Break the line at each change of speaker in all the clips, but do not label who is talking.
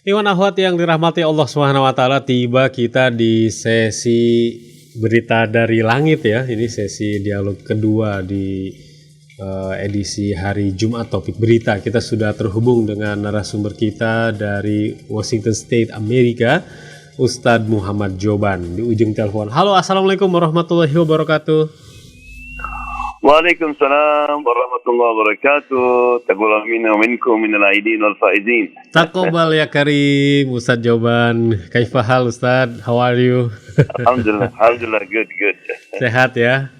Iwan Ahwat yang dirahmati Allah Subhanahu wa taala, tiba kita di sesi berita dari langit ya. Ini sesi dialog kedua di edisi hari Jumat topik berita. Kita sudah terhubung dengan narasumber kita dari Washington State, Amerika, Ustadz Muhammad Joban di ujung telepon. Halo, assalamualaikum warahmatullahi wabarakatuh.
Waalaikumsalam warahmatullahi wabarakatuh. Taqabbal minna wa minkum minal aidin wal faizin.
Taqabbal ya karim, Ustadz Joban. Kaifa hal Ustadz? How are you?
Alhamdulillah, good.
Sehat ya.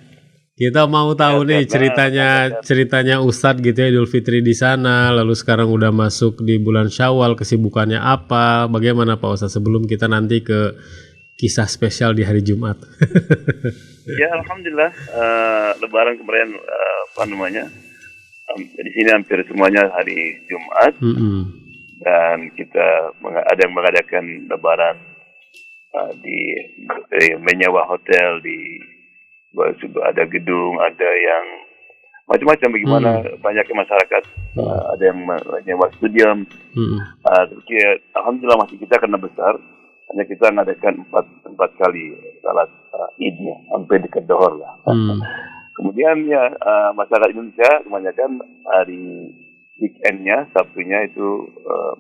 Kita mau tahu nih ceritanya Ustadz gitu ya, Idul Fitri di sana, lalu sekarang udah masuk di bulan Syawal, kesibukannya apa? Bagaimana Pak Ustadz sebelum kita nanti ke kisah spesial di hari Jumat?
Ya, alhamdulillah. Lebaran kemarin di sini hampir semuanya hari Jumat. Dan kita ada yang mengadakan Lebaran di menyewa hotel, ada gedung, ada yang macam-macam. Bagaimana banyaknya masyarakat, ada yang menyewa stadium. Alhamdulillah masih kita karena besar. Hanya kita mengadakan empat kali salat idnya, hampir dekat Dohor lah. Kemudian ya masyarakat Indonesia kebanyakan hari weekendnya, Sabtunya itu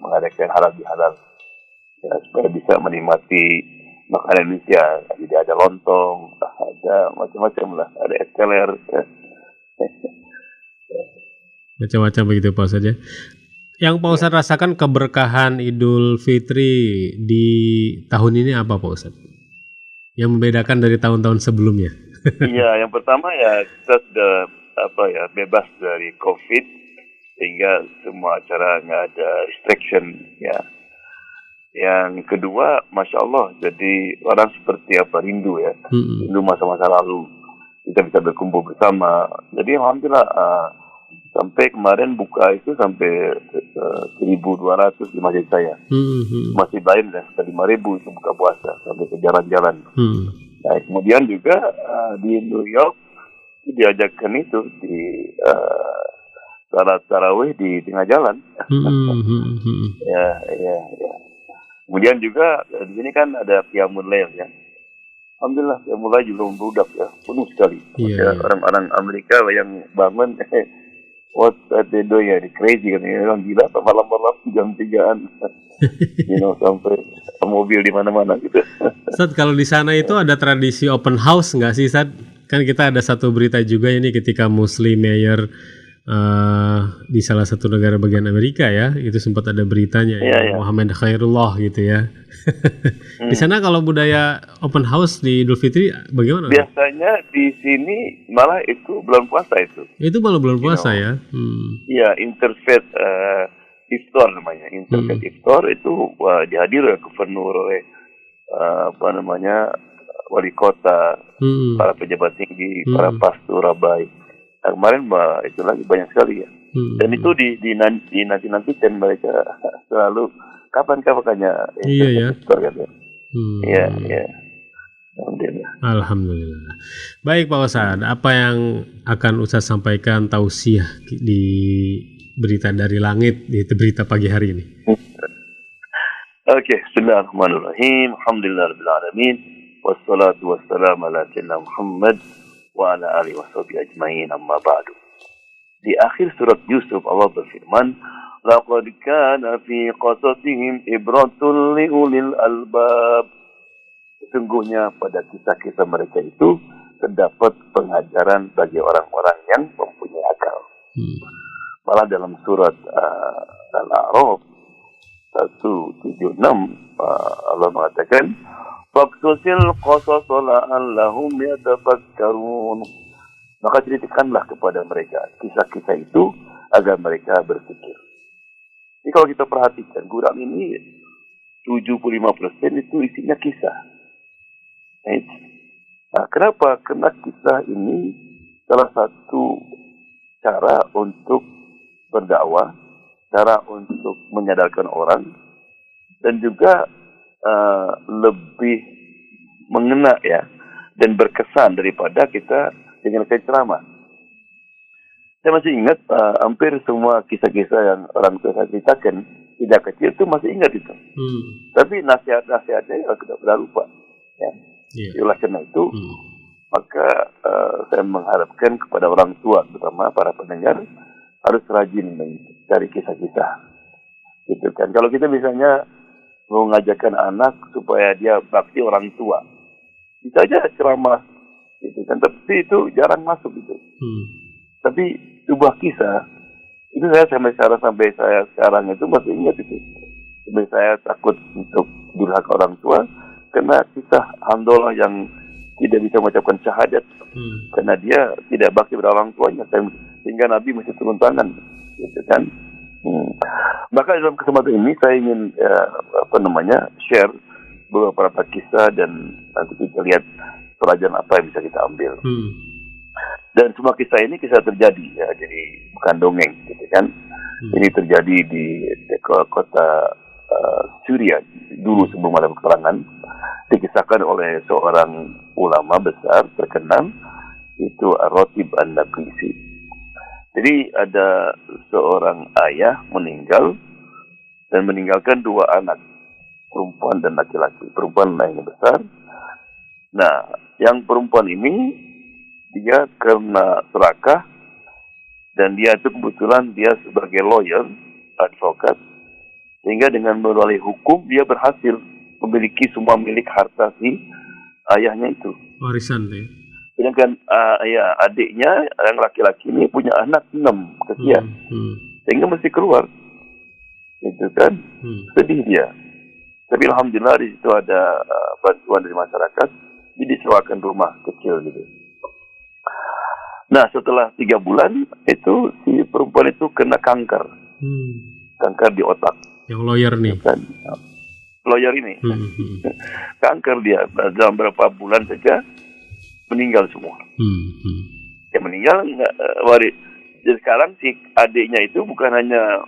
mengadakan halal bihalal ya, supaya bisa menikmati makanan Indonesia. Jadi ada lontong, ada macam-macam lah, ada es teler.
Macam-macam begitu Pak Ustadz ya. Yang Pak Ustadz rasakan keberkahan Idul Fitri di tahun ini apa Pak Ustadz? Yang membedakan dari tahun-tahun sebelumnya?
Iya, yang pertama ya kita sudah bebas dari COVID, sehingga semua acara nggak ada restriction ya. Yang kedua, Masya Allah, jadi orang seperti rindu ya, rindu masa-masa lalu. Kita bisa berkumpul bersama. Jadi alhamdulillah. Sampai kemarin buka itu sampai 1.200 di masjid saya. Masjid lain dan sekitar 5.000 itu buka puasa sampai ke jalan-jalan. Nah, kemudian juga di New York diajakkan itu di salat tarawih di tengah jalan. Ya. Kemudian juga di sini kan ada Qiyamul Lail ya. Alhamdulillah Qiyamul Lail juga membludak ya, penuh sekali. Orang-orang Amerika yang bangun what they do ya, crazy kan, orang gila malam-malam jam 3-an, sampai mobil di mana-mana gitu.
Ustadz, kalau di sana itu ada tradisi open house nggak sih Ustadz? Kan kita ada satu berita juga ini ketika Muslim Mayor di salah satu negara bagian Amerika ya, itu sempat ada beritanya Muhammad Khairullah gitu ya. Di sana kalau budaya open house di Idul Fitri bagaimana? Biasanya
di sini malah itu bulan puasa itu.
Itu malah bulan puasa ya?
Iya, interfaith iftar namanya. Interfaith iftar itu dihadiri oleh gubernur, oleh wali kota, para pejabat tinggi, para pastor, rabai. Nah, kemarin itu lagi banyak sekali ya. Dan itu dinanti-nantikan mereka selalu kapan
Iya ya.
Iya.
Alhamdulillah. Baik Pak Ustadz, apa yang akan Ustadz sampaikan tausiah di berita dari langit di berita pagi hari ini?
Oke, bismillahirrahmanirrahim. Alhamdulillahirabbil alamin. Wassalatu wassalamu ala sayyidina Muhammad wa ala alihi washabihi ajmain, amma ba'du. Di akhir surat Yusuf Allah berfirman, laqad kana fi qasasihim ibratun liulil albab. Sesungguhnya pada kisah-kisah mereka itu terdapat pengajaran bagi orang-orang yang mempunyai akal. Malah dalam surat Al-A'raf 176 Allah mengatakan, faqsusil qasas la'allahum yatafakkarun. Maka ceritakanlah kepada mereka kisah-kisah itu agar mereka berpikir. Jadi kalau kita perhatikan Quran ini 75% itu isinya kisah. Nah, kenapa? Karena kisah ini salah satu cara untuk berdakwah, cara untuk menyadarkan orang, dan juga lebih mengena ya, dan berkesan daripada kita dengan ceramah. Saya masih ingat hampir semua kisah-kisah yang orang tua saya ceritakan tidak kecil itu masih ingat itu. Tapi nasihat-nasihatnya ya sudah pernah lupa. Ya. Oleh karena itu, maka saya mengharapkan kepada orang tua, terutama para pendengar, harus rajin mencari kisah-kisah. Gitu kan. Kalau kita misalnya mengajarkan anak supaya dia bakti orang tua, bisa aja ceramah, gitu kan. Tapi itu jarang masuk itu. Tapi sebuah kisah itu sampai saya sekarang itu masih ingat itu. Sampai saya takut untuk durhaka orang tua karena kisah Handolah yang tidak bisa mengucapkan syahadat karena dia tidak bakti pada orang tuanya sehingga Nabi mesti turun tangan, gitu kan. Maka dalam kesempatan ini saya ingin share beberapa kisah dan nanti kita lihat pelajaran apa yang bisa kita ambil. Dan semua kisah ini kisah terjadi ya, jadi bukan dongeng, gitu kan. Ini terjadi di kota Syria dulu sebelum ada peperangan, dikisahkan oleh seorang ulama besar terkenal, itu Ar-Ratib An-Naqisi. Jadi ada seorang ayah meninggal dan meninggalkan dua anak, perempuan dan laki-laki. Perempuan yang besar. Nah, yang perempuan ini dia karena serakah dan dia itu kebetulan dia sebagai lawyer, advokat, sehingga dengan melalui hukum dia berhasil memiliki semua milik harta si ayahnya itu.
Warisan deh.
Sedangkan adiknya yang laki-laki ini punya anak 6 kesian, sehingga mesti keluar, itu kan. Sedih dia. Tapi alhamdulillah di situ ada bantuan dari masyarakat, jadi disewakan rumah kecil gitu. Nah, setelah 3 bulan itu si perempuan itu kena kanker, kanker di otak.
Yang lawyer nih. Kan?
Lawyer ini, kanker dia dalam beberapa bulan saja meninggal semua. Ya meninggal nggak waris. Jadi sekarang si adiknya itu bukan hanya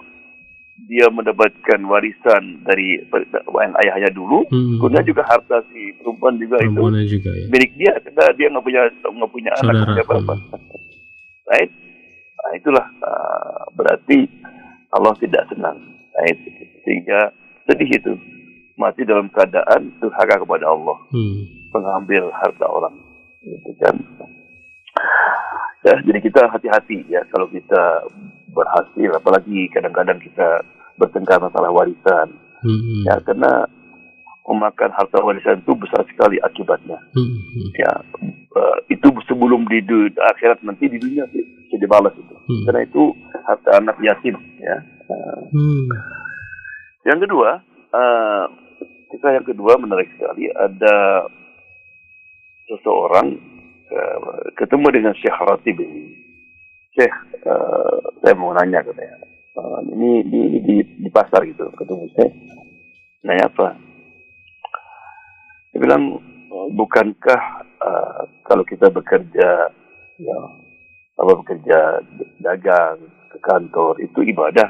dia mendapatkan warisan dari yang ayahnya dulu, kemudian juga harta si perempuan juga itu
juga, ya.
Milik dia, karena dia nggak punya anak apa-apa. Right? Nah, itulah berarti Allah tidak senang. Right? Sehingga sedih itu mati dalam keadaan durhaka kepada Allah, mengambil harta orang, gitu kan. Ya, jadi kita hati-hati ya kalau kita berhasil, apalagi kadang-kadang kita bertengkar masalah warisan, ya karena memakan harta warisan itu besar sekali akibatnya. Ya, itu sebelum di akhirat, nanti di dunia bisa dibalas itu. Karena itu harta anak yatim. Ya. Yang kedua, kisah yang kedua menarik sekali. Ada seseorang ketemu dengan Syekh Ratib ini. Syekh, saya mau nanya katanya. Ini di pasar gitu, ketemu Syekh. Nanya apa? Dia bilang, bukankah kalau kita bekerja, ya, bekerja dagang ke kantor itu ibadah?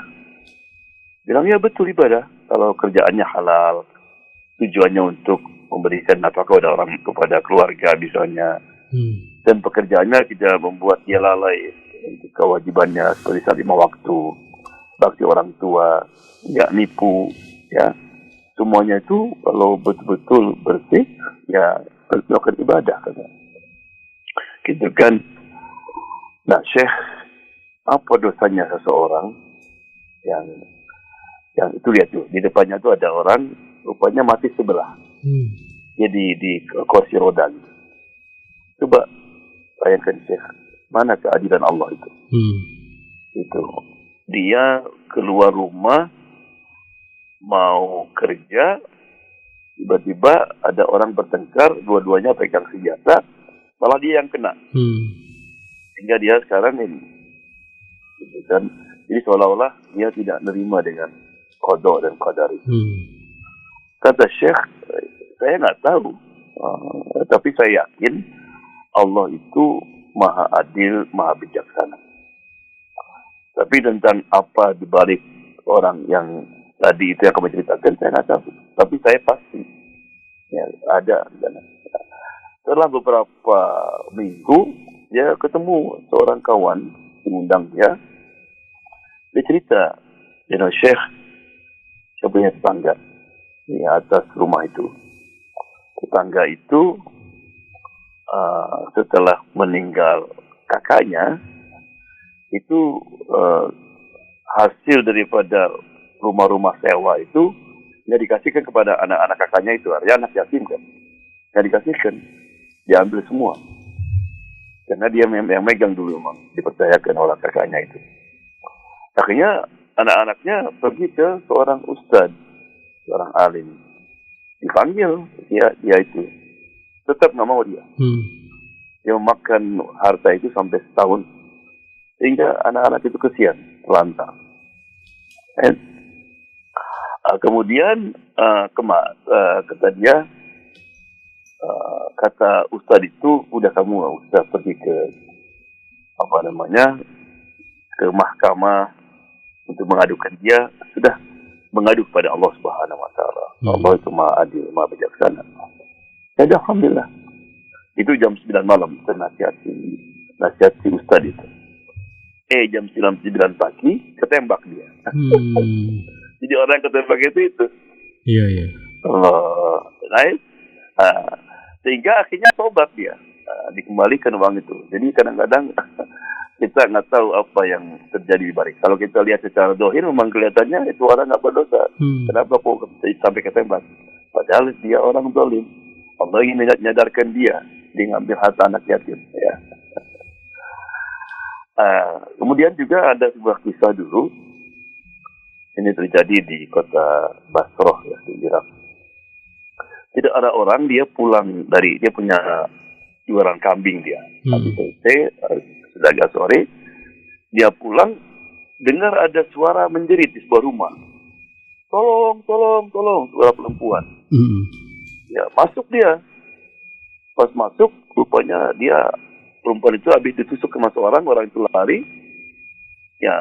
Bilang ya betul ibadah. Kalau kerjaannya halal, tujuannya untuk memberikan nafkah kepada keluarga misalnya, dan pekerjaannya tidak membuat dia lalai untuk kewajibannya seperti saat 5 waktu, bakti orang tua, nggak nipu, ya. Semuanya itu kalau betul-betul bersih, ya melakukan ibadah kan. Gitu kan. Nah, Syekh, apa dosanya seseorang yang itu, lihat tuh, di depannya tuh ada orang rupanya mati sebelah. Jadi di kursi roda gitu. Coba bayangkan Syekh, mana keadilan Allah itu? Itu dia keluar rumah mau kerja, tiba-tiba ada orang bertengkar, dua-duanya pegang senjata, malah dia yang kena. Sehingga dia sekarang ini, gitu kan? Jadi seolah-olah dia tidak nerima dengan qada dan qadar itu. Kata Syekh, saya nggak tahu, tapi saya yakin Allah itu maha adil, maha bijaksana. Tapi tentang apa dibalik orang yang tadi itu yang kamu ceritakan, saya nggak tahu. Tapi saya pasti ya, ada. Setelah beberapa minggu, dia ketemu seorang kawan, diundang dia. Dia cerita, Syekh, punya tetangga di atas rumah itu. Tetangga itu setelah meninggal kakaknya, itu hasil daripada rumah-rumah sewa itu nggak dikasihkan kepada anak-anak kakaknya itu, artinya anak yatim kan, nggak dikasihkan, diambil semua. Karena dia yang megang dulu, memang dipercayakan oleh kakaknya itu. Akhirnya anak-anaknya pergi ke seorang ustadz, seorang alim, dipanggil dia itu, tetap nggak mau dia. Dia memakan harta itu sampai setahun, sehingga anak-anak itu kesian, lantar. Kemudian kata dia, kata ustadz itu, udah kamu usah pergi ke ke mahkamah untuk mengadukan dia, sudah mengadu kepada Allah Subhanahu Wa Taala. Allah itu Maha Adil, Maha Bijaksana. Jadi alhamdulillah, itu jam 9 malam kita nasihati ustadz itu. Jam 9 pagi ketembak dia. Jadi orang yang ketembak itu.
Iya.
Nice. Sehingga akhirnya tobat dia, dikembalikan uang itu. Jadi kadang-kadang kita nggak tahu apa yang terjadi di balik. Kalau kita lihat secara dohir, memang kelihatannya itu orang nggak berdosa. Kenapa kok sampai ketembak? Padahal dia orang zalim. Allah ingin menyadarkan dia ngambil harta anak yatim. Ya. Kemudian juga ada sebuah kisah dulu. Ini terjadi di kota Basrah, ya, di Irak. Tidak ada orang, dia pulang dia punya jualan kambing dia. Habis selesai, sudah agak sore, dia pulang, dengar ada suara menjerit di sebuah rumah. Tolong, suara perempuan. Ya, masuk dia. Pas masuk, rupanya perempuan itu habis ditusuk sama seorang, orang itu lari. Ya,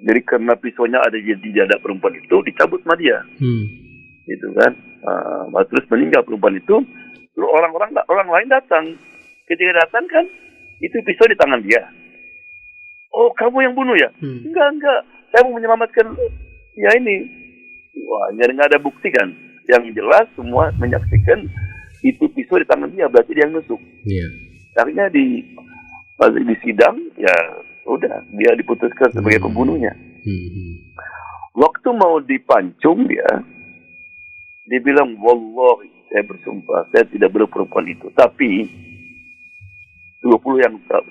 jadi karena pisaunya ada di dada perempuan itu, dicabut sama dia. Gitu kan. Terus meninggal perempuan itu. Lalu orang lain datang. Ketika datang kan, itu pisau di tangan dia. Oh, kamu yang bunuh ya? Enggak. Saya mau menyelamatkan ya ini. Wah, nggak ada bukti kan. Yang jelas semua menyaksikan itu pisau di tangan dia, berarti dia yang nusuk. Iya. Akhirnya di sidang, ya udah, dia diputuskan sebagai pembunuhnya. Waktu mau dipancung dia bilang, wallahi, saya bersumpah, saya tidak bunuh perempuan itu. Tapi 20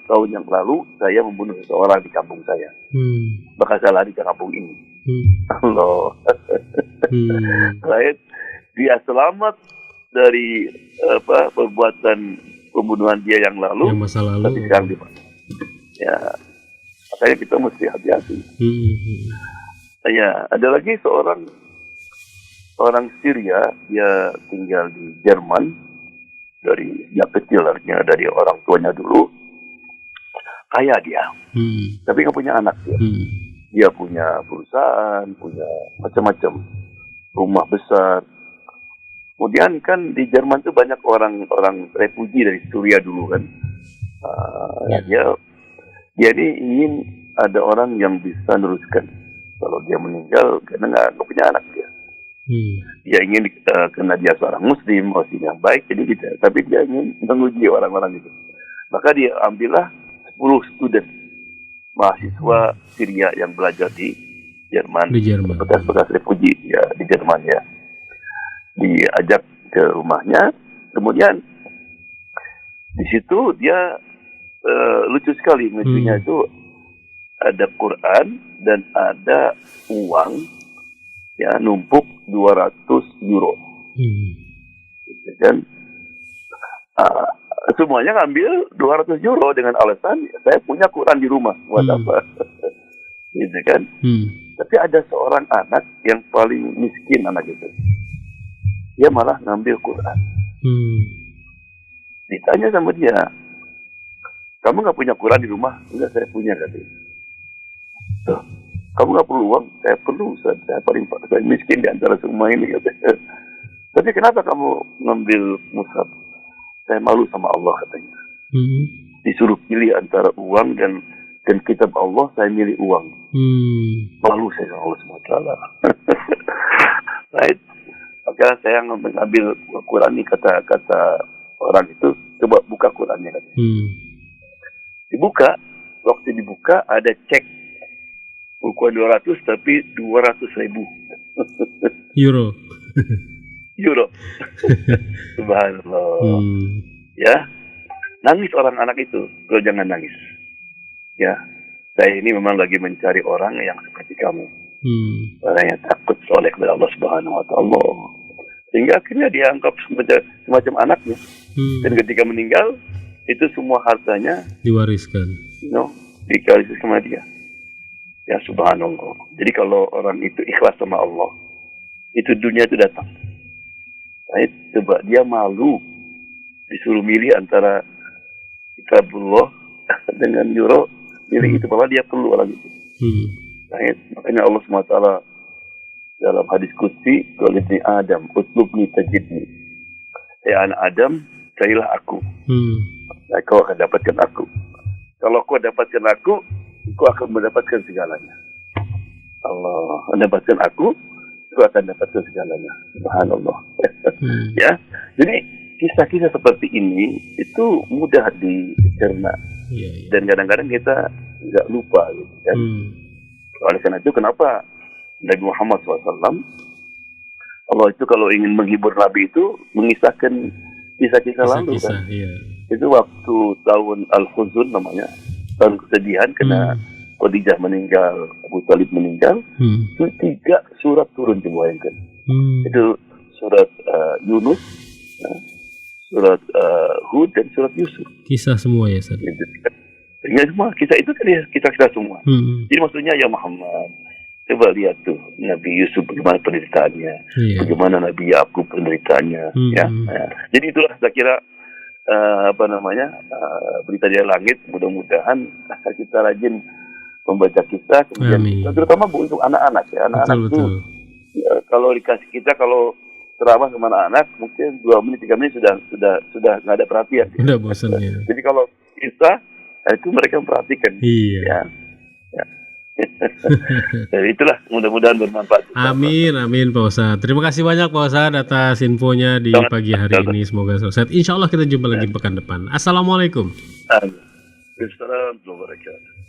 tahun yang lalu, saya membunuh seseorang di kampung saya. Maka saya lari ke kampung ini. Allah. Dia selamat dari perbuatan pembunuhan dia yang lalu.
Yang masa lalu.
Tapi sekarang di mana? Ya, makanya kita mesti hati-hati. Ya, ada lagi orang Syria, dia tinggal di Jerman dari kecil, artinya dari orang tuanya dulu. Kaya dia, tapi nggak punya anak dia. Dia punya perusahaan, punya macam-macam, rumah besar. Kemudian kan di Jerman tuh banyak orang refugi dari Suriah dulu kan. Dia ini ingin ada orang yang bisa meneruskan. Kalau dia meninggal, karena nggak punya anak dia. Dia ingin karena dia seorang Muslim, Muslim yang baik, jadi tidak. Tapi dia ingin menguji orang-orang itu. Maka dia ambillah 10 student mahasiswa Syria yang belajar di Jerman. Bekas-bekas refugi ya di Jerman ya. Diajak ke rumahnya, kemudian di situ dia lucu sekali, lucunya itu ada Quran dan ada uang ya numpuk 200 euro. Dan semuanya ngambil 200 euro dengan alasan saya punya Quran di rumah, buat apa? Gitu kan? Tapi ada seorang anak yang paling miskin, anak itu. Dia malah ngambil Quran. Ditanya sama dia, kamu nggak punya Quran di rumah? Enggak, saya punya, katanya. Kamu nggak perlu uang? Saya perlu, saya paling miskin di antara semua ini, katanya. Tapi kenapa kamu ngambil mushaf? Saya malu sama Allah, katanya. Disuruh pilih antara uang dan kitab Allah, saya milih uang. Malu saya sama Allah SWT. Right? Maka saya mengambil Quran ini, kata orang itu, coba buka Qurannya. Dibuka, waktu dibuka ada cek bukan 200 tapi 200.000
Euro.
Subhanallah. Ya, nangis orang anak itu. Kalau jangan nangis. Ya, saya ini memang lagi mencari orang yang seperti kamu. Orang yang takut soleh kepada Allah Subhanahu Wa Taala. Sehingga akhirnya dianggap semacam anaknya. Dan ketika meninggal, itu semua hartanya
diwariskan.
Dikasih sama dia. Ya subhanallah. Jadi kalau orang itu ikhlas sama Allah, itu dunia itu datang. Coba dia malu disuruh milih antara kitabullah dengan euro, milih itu, bahwa dia perlu orang itu. Makanya Allah SWT dalam hadis qudsi, qala ibni Adam utlubni tajidni. Anak Adam, carilah aku. Kau akan dapatkan aku. Kalau kau dapatkan aku, kau akan mendapatkan segalanya. Allah mendapatkan aku, kau akan dapatkan segalanya. Subhanallah. Ya, jadi kisah-kisah seperti ini itu mudah dicerna. Dan kadang-kadang kita nggak lupa, gitu kan. Oleh karena itu, kenapa Nabi Muhammad SAW, Allah itu kalau ingin menghibur Nabi itu mengisahkan kisah-kisah lalu kan. Itu waktu tahun Al-Huzun namanya, tahun kesedihan karena Khadijah meninggal, Abu Talib meninggal. Itu 3 surat turun, dibayangkan. Itu surat Yunus, surat Hud, dan surat Yusuf.
Kisah semua ya, Ustaz.
Ya, semua kisah itu kan ya, kisah-kisah semua. Jadi maksudnya, ya Muhammad, coba lihat tuh Nabi Yusuf bagaimana penderitaannya, bagaimana Nabi Yakub penderitaannya. Ya. Jadi itulah saya kira berita dari langit. Mudah-mudahan kita rajin membaca kisah, kemudian terutama untuk anak-anak ya. Anak-anak itu ya, kalau dikasih kita, kalau ceramah sama anak-anak mungkin 2 menit 3 menit sudah nggak ada perhatian.
Udah bosan ya.
Jadi kalau kisah itu mereka memperhatikan.
Iya.
Ya. Jadi itulah, mudah-mudahan bermanfaat.
Amin Pak Ustadz. Terima kasih banyak Pak Ustadz atas infonya di pagi hari ini. Semoga sukses. Insya Allah kita jumpa lagi pekan depan. Assalamualaikum.
Assalamualaikum warahmatullahi wabarakatuh.